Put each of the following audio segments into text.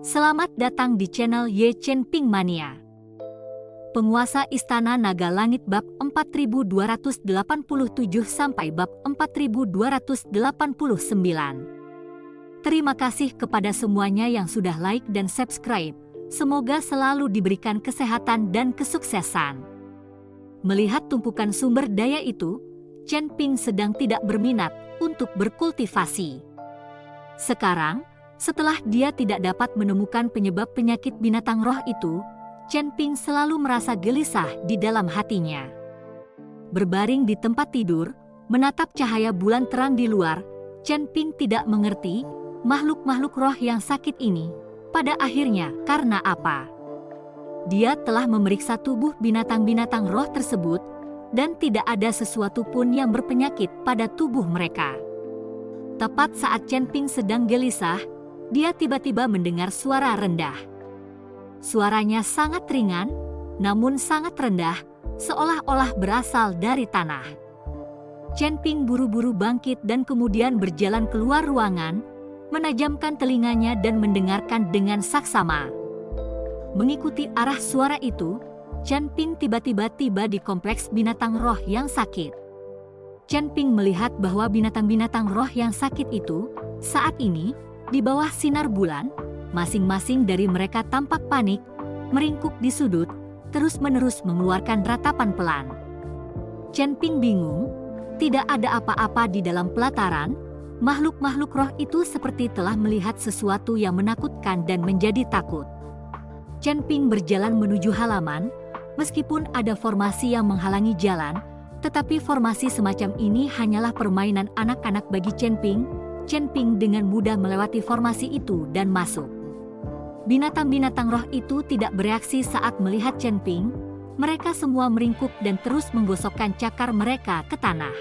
Selamat datang di channel Ye Chen Ping Mania. Penguasa Istana Naga Langit bab 4287 sampai bab 4289. Terima kasih kepada semuanya yang sudah like dan subscribe. Semoga selalu diberikan kesehatan dan kesuksesan. Melihat tumpukan sumber daya itu, Chen Ping sedang tidak berminat untuk berkultivasi. Sekarang, setelah dia tidak dapat menemukan penyebab penyakit binatang roh itu, Chen Ping selalu merasa gelisah di dalam hatinya. Berbaring di tempat tidur, menatap cahaya bulan terang di luar, Chen Ping tidak mengerti makhluk-makhluk roh yang sakit ini pada akhirnya karena apa. Dia telah memeriksa tubuh binatang-binatang roh tersebut dan tidak ada sesuatu pun yang berpenyakit pada tubuh mereka. Tepat saat Chen Ping sedang gelisah, dia tiba-tiba mendengar suara rendah. Suaranya sangat ringan, namun sangat rendah, seolah-olah berasal dari tanah. Chen Ping buru-buru bangkit dan kemudian berjalan keluar ruangan, menajamkan telinganya dan mendengarkan dengan saksama. Mengikuti arah suara itu, Chen Ping tiba-tiba tiba di kompleks binatang roh yang sakit. Chen Ping melihat bahwa binatang-binatang roh yang sakit itu, saat ini, di bawah sinar bulan, masing-masing dari mereka tampak panik, meringkuk di sudut, terus-menerus mengeluarkan ratapan pelan. Chen Ping bingung, tidak ada apa-apa di dalam pelataran, makhluk-makhluk roh itu seperti telah melihat sesuatu yang menakutkan dan menjadi takut. Chen Ping berjalan menuju halaman, meskipun ada formasi yang menghalangi jalan, tetapi formasi semacam ini hanyalah permainan anak-anak bagi Chen Ping. Chen Ping dengan mudah melewati formasi itu dan masuk. Binatang-binatang roh itu tidak bereaksi saat melihat Chen Ping. Mereka semua meringkuk dan terus menggosokkan cakar mereka ke tanah.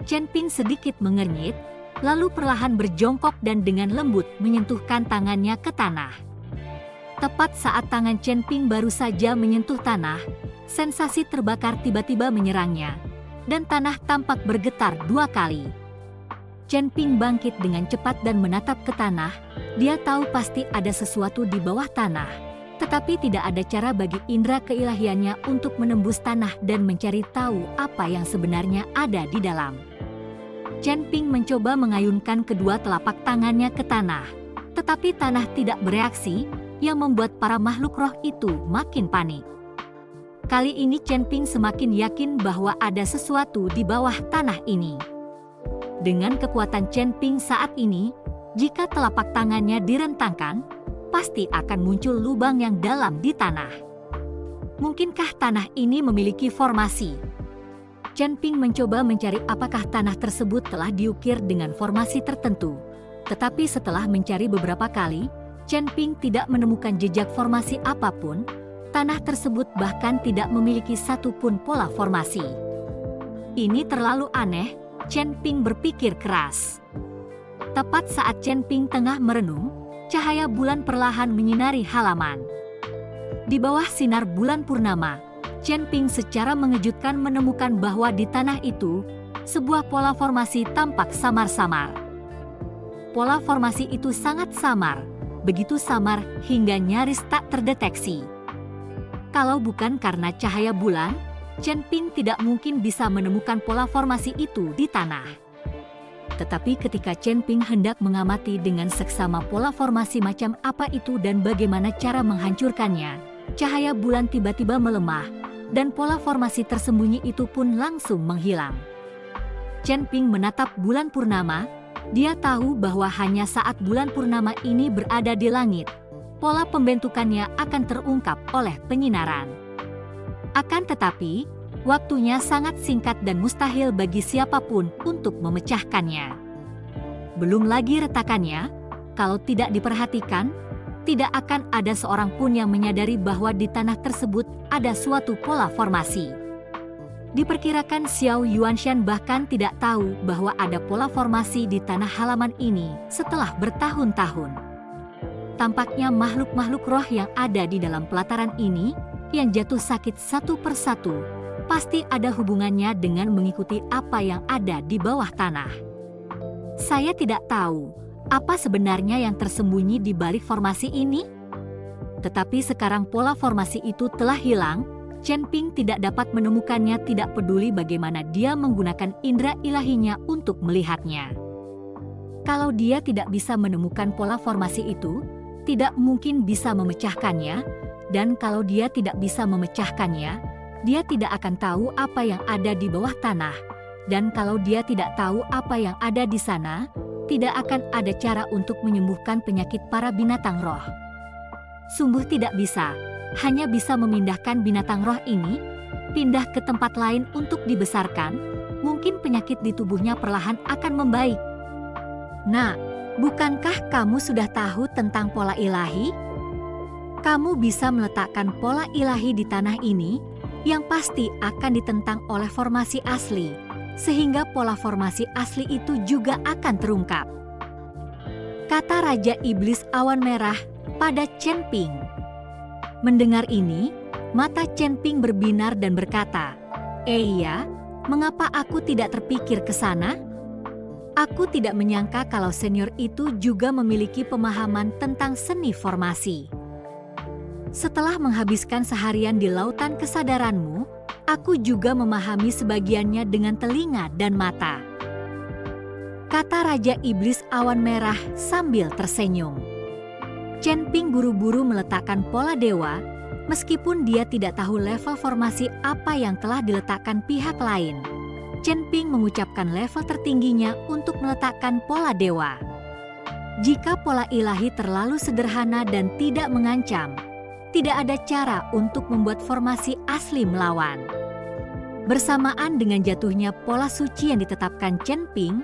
Chen Ping sedikit mengernyit, lalu perlahan berjongkok dan dengan lembut menyentuhkan tangannya ke tanah. Tepat saat tangan Chen Ping baru saja menyentuh tanah, sensasi terbakar tiba-tiba menyerangnya, dan tanah tampak bergetar 2 kali. Chen Ping bangkit dengan cepat dan menatap ke tanah. Dia tahu pasti ada sesuatu di bawah tanah, tetapi tidak ada cara bagi indera keilahiannya untuk menembus tanah dan mencari tahu apa yang sebenarnya ada di dalam. Chen Ping mencoba mengayunkan kedua telapak tangannya ke tanah, tetapi tanah tidak bereaksi, yang membuat para makhluk roh itu makin panik. Kali ini Chen Ping semakin yakin bahwa ada sesuatu di bawah tanah ini. Dengan kekuatan Chen Ping saat ini, jika telapak tangannya direntangkan, pasti akan muncul lubang yang dalam di tanah. Mungkinkah tanah ini memiliki formasi? Chen Ping mencoba mencari apakah tanah tersebut telah diukir dengan formasi tertentu. Tetapi setelah mencari beberapa kali, Chen Ping tidak menemukan jejak formasi apapun. Tanah tersebut bahkan tidak memiliki satupun pola formasi. Ini terlalu aneh. Chen Ping berpikir keras. Tepat saat Chen Ping tengah merenung, cahaya bulan perlahan menyinari halaman. Di bawah sinar bulan purnama, Chen Ping secara mengejutkan menemukan bahwa di tanah itu, sebuah pola formasi tampak samar-samar. Pola formasi itu sangat samar, begitu samar hingga nyaris tak terdeteksi. Kalau bukan karena cahaya bulan, Chen Ping tidak mungkin bisa menemukan pola formasi itu di tanah. Tetapi ketika Chen Ping hendak mengamati dengan seksama pola formasi macam apa itu dan bagaimana cara menghancurkannya, cahaya bulan tiba-tiba melemah, dan pola formasi tersembunyi itu pun langsung menghilang. Chen Ping menatap bulan purnama, dia tahu bahwa hanya saat bulan purnama ini berada di langit, pola pembentukannya akan terungkap oleh penyinaran. Akan tetapi, waktunya sangat singkat dan mustahil bagi siapapun untuk memecahkannya. Belum lagi retakannya, kalau tidak diperhatikan, tidak akan ada seorang pun yang menyadari bahwa di tanah tersebut ada suatu pola formasi. Diperkirakan Xiao Yuanshan bahkan tidak tahu bahwa ada pola formasi di tanah halaman ini setelah bertahun-tahun. Tampaknya makhluk-makhluk roh yang ada di dalam pelataran ini, yang jatuh sakit satu persatu, pasti ada hubungannya dengan mengikuti apa yang ada di bawah tanah. Saya tidak tahu, Apa sebenarnya yang tersembunyi di balik formasi ini? Tetapi sekarang pola formasi itu telah hilang. Chen Ping tidak dapat menemukannya, tidak peduli bagaimana dia menggunakan indera ilahinya untuk melihatnya. Kalau dia tidak bisa menemukan pola formasi itu, tidak mungkin bisa memecahkannya, dan kalau dia tidak bisa memecahkannya, dia tidak akan tahu apa yang ada di bawah tanah, dan kalau dia tidak tahu apa yang ada di sana, tidak akan ada cara untuk menyembuhkan penyakit para binatang roh. Sungguh tidak bisa, hanya bisa memindahkan binatang roh ini, pindah ke tempat lain untuk dibesarkan, mungkin penyakit di tubuhnya perlahan akan membaik. Nah, bukankah kamu sudah tahu tentang pola ilahi? Kamu bisa meletakkan pola ilahi di tanah ini, yang pasti akan ditentang oleh formasi asli, sehingga pola formasi asli itu juga akan terungkap. Kata Raja Iblis Awan Merah pada Chen Ping. Mendengar ini, mata Chen Ping berbinar dan berkata, iya, mengapa aku tidak terpikir ke sana? Aku tidak menyangka kalau senior itu juga memiliki pemahaman tentang seni formasi. Setelah menghabiskan seharian di lautan kesadaranmu, aku juga memahami sebagiannya dengan telinga dan mata. Kata Raja Iblis Awan Merah sambil tersenyum. Chen Ping buru-buru meletakkan pola dewa, meskipun dia tidak tahu level formasi apa yang telah diletakkan pihak lain. Chen Ping mengucapkan level tertingginya untuk meletakkan pola dewa. Jika pola ilahi terlalu sederhana dan tidak mengancam, tidak ada cara untuk membuat formasi asli melawan. Bersamaan dengan jatuhnya pola suci yang ditetapkan Chen Ping,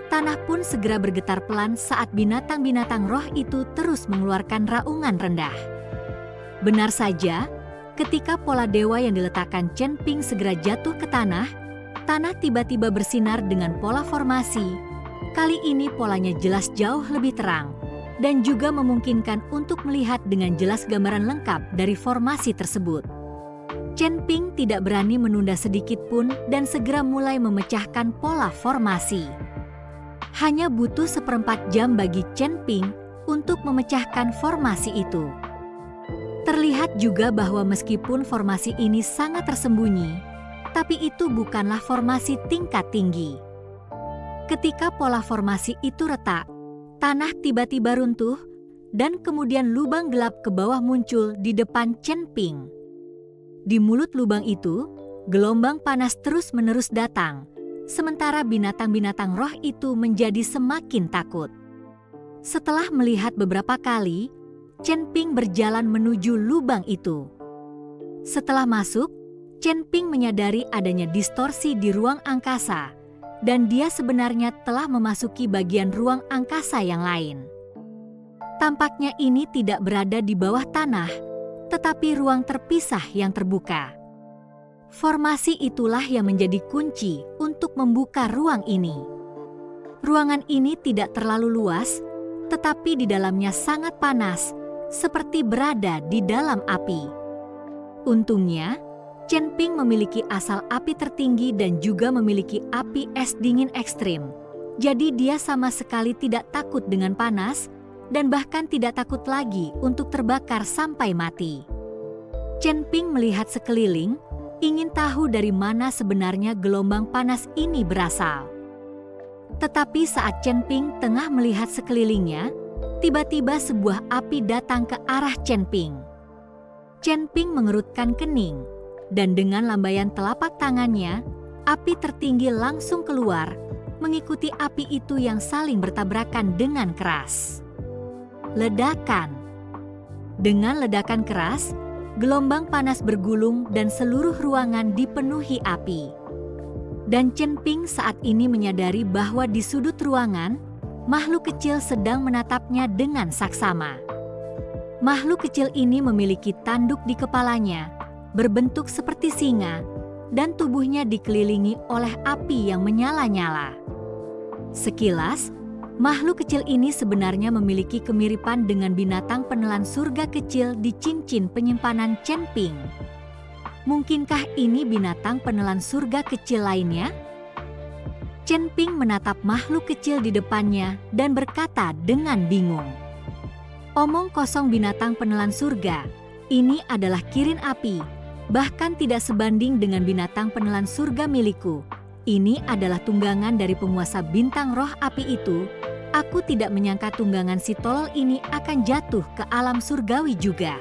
tanah pun segera bergetar pelan saat binatang-binatang roh itu terus mengeluarkan raungan rendah. Benar saja, ketika pola dewa yang diletakkan Chen Ping segera jatuh ke tanah tiba-tiba bersinar dengan pola formasi. Kali ini polanya jelas jauh lebih terang, dan juga memungkinkan untuk melihat dengan jelas gambaran lengkap dari formasi tersebut. Chen Ping tidak berani menunda sedikit pun dan segera mulai memecahkan pola formasi. Hanya butuh 1/4 jam bagi Chen Ping untuk memecahkan formasi itu. Terlihat juga bahwa meskipun formasi ini sangat tersembunyi, tapi itu bukanlah formasi tingkat tinggi. Ketika pola formasi itu retak, tanah tiba-tiba runtuh, dan kemudian lubang gelap ke bawah muncul di depan Chen Ping. Di mulut lubang itu, gelombang panas terus-menerus datang, sementara binatang-binatang roh itu menjadi semakin takut. Setelah melihat beberapa kali, Chen Ping berjalan menuju lubang itu. Setelah masuk, Chen Ping menyadari adanya distorsi di ruang angkasa, dan dia sebenarnya telah memasuki bagian ruang angkasa yang lain. Tampaknya ini tidak berada di bawah tanah, tetapi ruang terpisah yang terbuka. Formasi itulah yang menjadi kunci untuk membuka ruang ini. Ruangan ini tidak terlalu luas, tetapi di dalamnya sangat panas, seperti berada di dalam api. Untungnya, Chen Ping memiliki asal api tertinggi dan juga memiliki api es dingin ekstrim. Jadi dia sama sekali tidak takut dengan panas dan bahkan tidak takut lagi untuk terbakar sampai mati. Chen Ping melihat sekeliling, ingin tahu dari mana sebenarnya gelombang panas ini berasal. Tetapi saat Chen Ping tengah melihat sekelilingnya, tiba-tiba sebuah api datang ke arah Chen Ping. Chen Ping mengerutkan kening, dan dengan lambaian telapak tangannya, api tertinggi langsung keluar, mengikuti api itu yang saling bertabrakan dengan keras. Ledakan. Dengan ledakan keras, gelombang panas bergulung dan seluruh ruangan dipenuhi api. Dan Chen Ping saat ini menyadari bahwa di sudut ruangan, makhluk kecil sedang menatapnya dengan saksama. Makhluk kecil ini memiliki tanduk di kepalanya, berbentuk seperti singa, dan tubuhnya dikelilingi oleh api yang menyala-nyala. Sekilas, makhluk kecil ini sebenarnya memiliki kemiripan dengan binatang penelan surga kecil di cincin penyimpanan Chen Ping. Mungkinkah ini binatang penelan surga kecil lainnya? Chen Ping menatap makhluk kecil di depannya dan berkata dengan bingung. Omong kosong binatang penelan surga, ini adalah kirin api, bahkan tidak sebanding dengan binatang penelan surga milikku. Ini adalah tunggangan dari penguasa bintang roh api itu. Aku tidak menyangka tunggangan si tolol ini akan jatuh ke alam surgawi juga.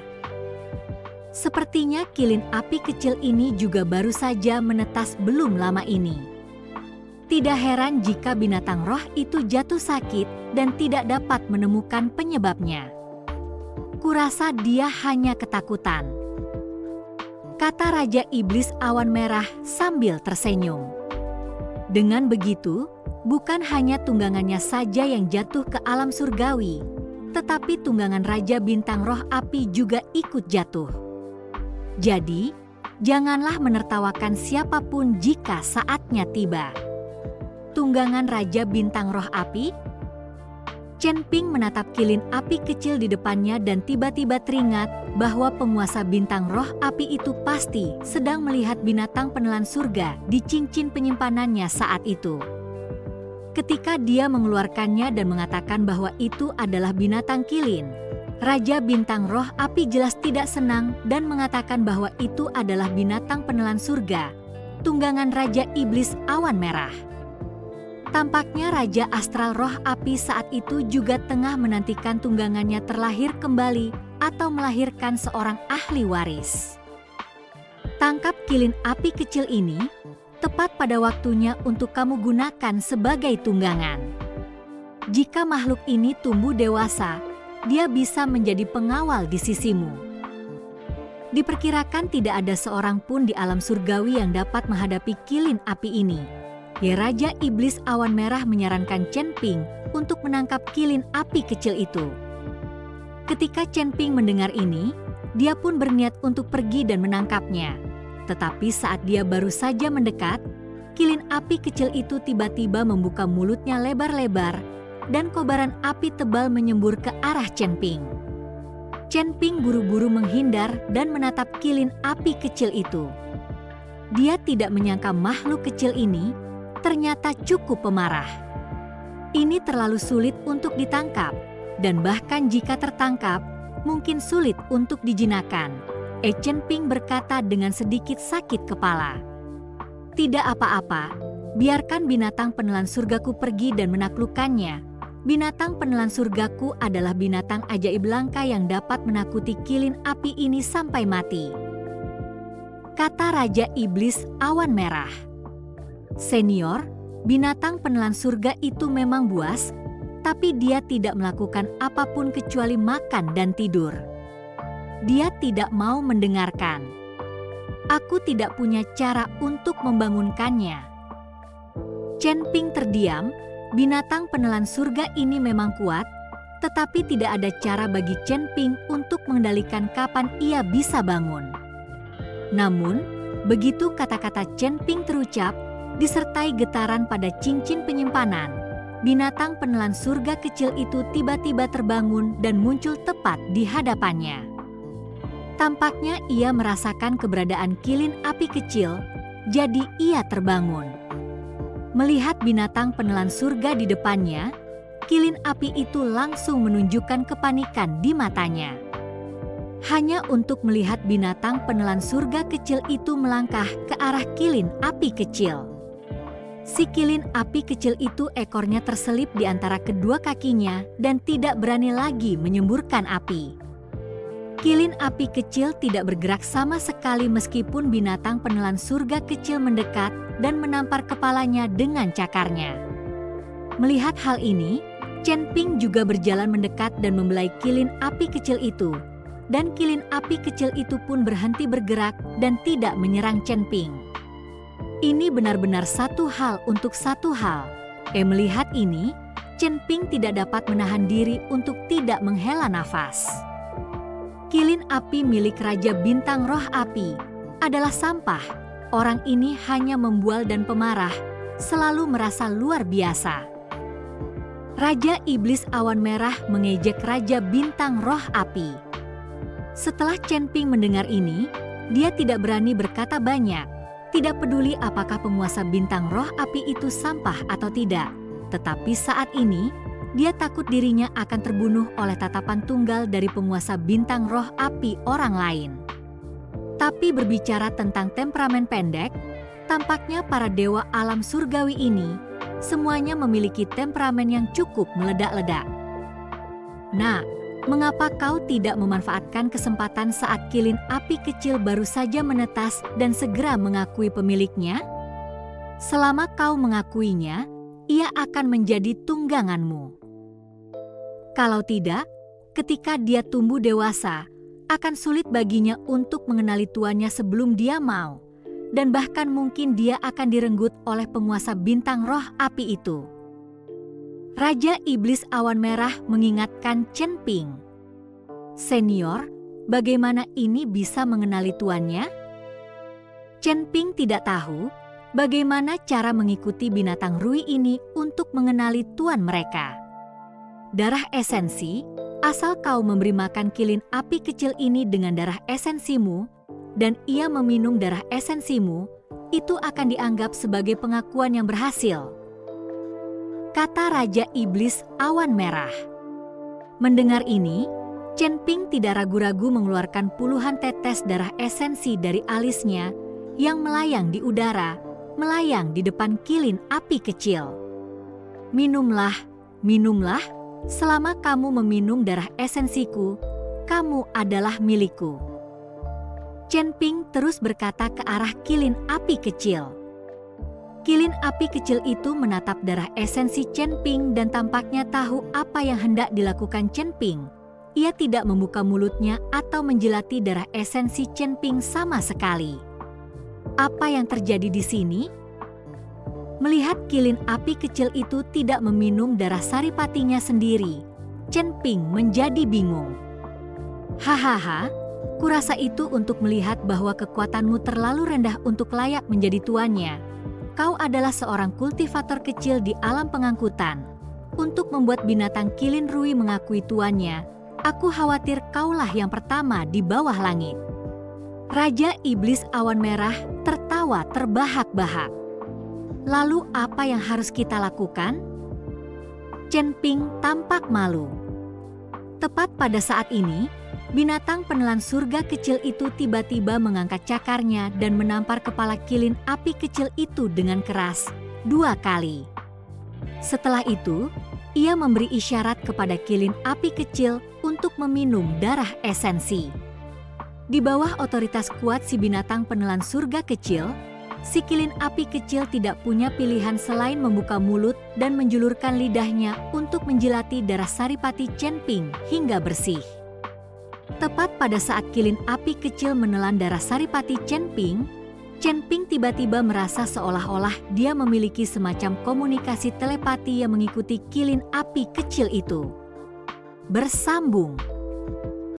Sepertinya kilin api kecil ini juga baru saja menetas belum lama ini. Tidak heran jika binatang roh itu jatuh sakit dan tidak dapat menemukan penyebabnya. Kurasa dia hanya ketakutan, kata Raja Iblis Awan Merah sambil tersenyum. Dengan begitu, bukan hanya tunggangannya saja yang jatuh ke alam surgawi, tetapi tunggangan Raja Bintang Roh Api juga ikut jatuh. Jadi, janganlah menertawakan siapapun jika saatnya tiba. Tunggangan Raja Bintang Roh Api? Chen Ping menatap kilin api kecil di depannya dan tiba-tiba teringat bahwa penguasa bintang roh api itu pasti sedang melihat binatang penelan surga di cincin penyimpanannya saat itu. Ketika dia mengeluarkannya dan mengatakan bahwa itu adalah binatang kilin, Raja Bintang Roh Api jelas tidak senang dan mengatakan bahwa itu adalah binatang penelan surga, tunggangan Raja Iblis Awan Merah. Tampaknya Raja Astral Roh Api saat itu juga tengah menantikan tunggangannya terlahir kembali atau melahirkan seorang ahli waris. Tangkap kilin api kecil ini, tepat pada waktunya untuk kamu gunakan sebagai tunggangan. Jika makhluk ini tumbuh dewasa, dia bisa menjadi pengawal di sisimu. Diperkirakan tidak ada seorang pun di alam surgawi yang dapat menghadapi kilin api ini. Raja Iblis Awan Merah menyarankan Chen Ping untuk menangkap kilin api kecil itu. Ketika Chen Ping mendengar ini, dia pun berniat untuk pergi dan menangkapnya. Tetapi saat dia baru saja mendekat, kilin api kecil itu tiba-tiba membuka mulutnya lebar-lebar dan kobaran api tebal menyembur ke arah Chen Ping. Chen Ping buru-buru menghindar dan menatap kilin api kecil itu. Dia tidak menyangka makhluk kecil ini ternyata cukup pemarah. Ini terlalu sulit untuk ditangkap, dan bahkan jika tertangkap, mungkin sulit untuk dijinakkan. Chen Ping berkata dengan sedikit sakit kepala. Tidak apa-apa, biarkan binatang penelan surgaku pergi dan menaklukkannya. Binatang penelan surgaku adalah binatang ajaib langka yang dapat menakuti kilin api ini sampai mati, kata Raja Iblis Awan Merah. Senior, binatang penelan surga itu memang buas, tapi dia tidak melakukan apapun kecuali makan dan tidur. Dia tidak mau mendengarkan. Aku tidak punya cara untuk membangunkannya. Chen Ping terdiam. Binatang penelan surga ini memang kuat, tetapi tidak ada cara bagi Chen Ping untuk mengendalikan kapan ia bisa bangun. Namun, begitu kata-kata Chen Ping terucap, disertai getaran pada cincin penyimpanan, binatang penelan surga kecil itu tiba-tiba terbangun dan muncul tepat di hadapannya. Tampaknya ia merasakan keberadaan kilin api kecil, jadi ia terbangun. Melihat binatang penelan surga di depannya, kilin api itu langsung menunjukkan kepanikan di matanya. Hanya untuk melihat binatang penelan surga kecil itu melangkah ke arah kilin api kecil. Si kilin api kecil itu ekornya terselip di antara kedua kakinya dan tidak berani lagi menyemburkan api. Kilin api kecil tidak bergerak sama sekali meskipun binatang penelan surga kecil mendekat dan menampar kepalanya dengan cakarnya. Melihat hal ini, Chen Ping juga berjalan mendekat dan membelai kilin api kecil itu. Dan kilin api kecil itu pun berhenti bergerak dan tidak menyerang Chen Ping. Ini benar-benar satu hal untuk satu hal. Melihat ini, Chen Ping tidak dapat menahan diri untuk tidak menghela nafas. Kilin api milik Raja Bintang Roh Api adalah sampah. Orang ini hanya membual dan pemarah, selalu merasa luar biasa. Raja Iblis Awan Merah mengejek Raja Bintang Roh Api. Setelah Chen Ping mendengar ini, dia tidak berani berkata banyak. Tidak peduli apakah penguasa bintang roh api itu sampah atau tidak, tetapi saat ini, dia takut dirinya akan terbunuh oleh tatapan tunggal dari penguasa bintang roh api orang lain. Tapi berbicara tentang temperamen pendek, tampaknya para dewa alam surgawi ini, semuanya memiliki temperamen yang cukup meledak-ledak. Nah, mengapa kau tidak memanfaatkan kesempatan saat kilin api kecil baru saja menetas dan segera mengakui pemiliknya? Selama kau mengakuinya, ia akan menjadi tungganganmu. Kalau tidak, ketika dia tumbuh dewasa, akan sulit baginya untuk mengenali tuannya sebelum dia mau, dan bahkan mungkin dia akan direnggut oleh penguasa bintang roh api itu. Raja Iblis Awan Merah mengingatkan Chen Ping. Senior, bagaimana ini bisa mengenali tuannya? Chen Ping tidak tahu bagaimana cara mengikuti binatang Rui ini untuk mengenali tuan mereka. Darah esensi, asal kau memberi makan kilin api kecil ini dengan darah esensimu, dan ia meminum darah esensimu, itu akan dianggap sebagai pengakuan yang berhasil, kata Raja Iblis Awan Merah. Mendengar ini, Chen Ping tidak ragu-ragu mengeluarkan puluhan tetes darah esensi dari alisnya yang melayang di udara, melayang di depan kilin api kecil. Minumlah, minumlah, selama kamu meminum darah esensiku, kamu adalah milikku. Chen Ping terus berkata ke arah kilin api kecil. Kilin api kecil itu menatap darah esensi Chen Ping dan tampaknya tahu apa yang hendak dilakukan Chen Ping. Ia tidak membuka mulutnya atau menjelati darah esensi Chen Ping sama sekali. Apa yang terjadi di sini? Melihat kilin api kecil itu tidak meminum darah saripatinya sendiri, Chen Ping menjadi bingung. Hahaha, kurasa itu untuk melihat bahwa kekuatanmu terlalu rendah untuk layak menjadi tuannya. Kau adalah seorang kultivator kecil di alam pengangkutan. Untuk membuat binatang kilin Rui mengakui tuannya, aku khawatir kaulah yang pertama di bawah langit. Raja Iblis Awan Merah tertawa terbahak-bahak. Lalu apa yang harus kita lakukan? Chen Ping tampak malu. Tepat pada saat ini, binatang penelan surga kecil itu tiba-tiba mengangkat cakarnya dan menampar kepala kilin api kecil itu dengan keras 2 kali. Setelah itu, ia memberi isyarat kepada kilin api kecil untuk meminum darah esensi. Di bawah otoritas kuat si binatang penelan surga kecil, si kilin api kecil tidak punya pilihan selain membuka mulut dan menjulurkan lidahnya untuk menjilati darah saripati Chen Ping hingga bersih. Tepat pada saat kilin api kecil menelan darah saripati Chen Ping tiba-tiba merasa seolah-olah dia memiliki semacam komunikasi telepati yang mengikuti kilin api kecil itu. Bersambung.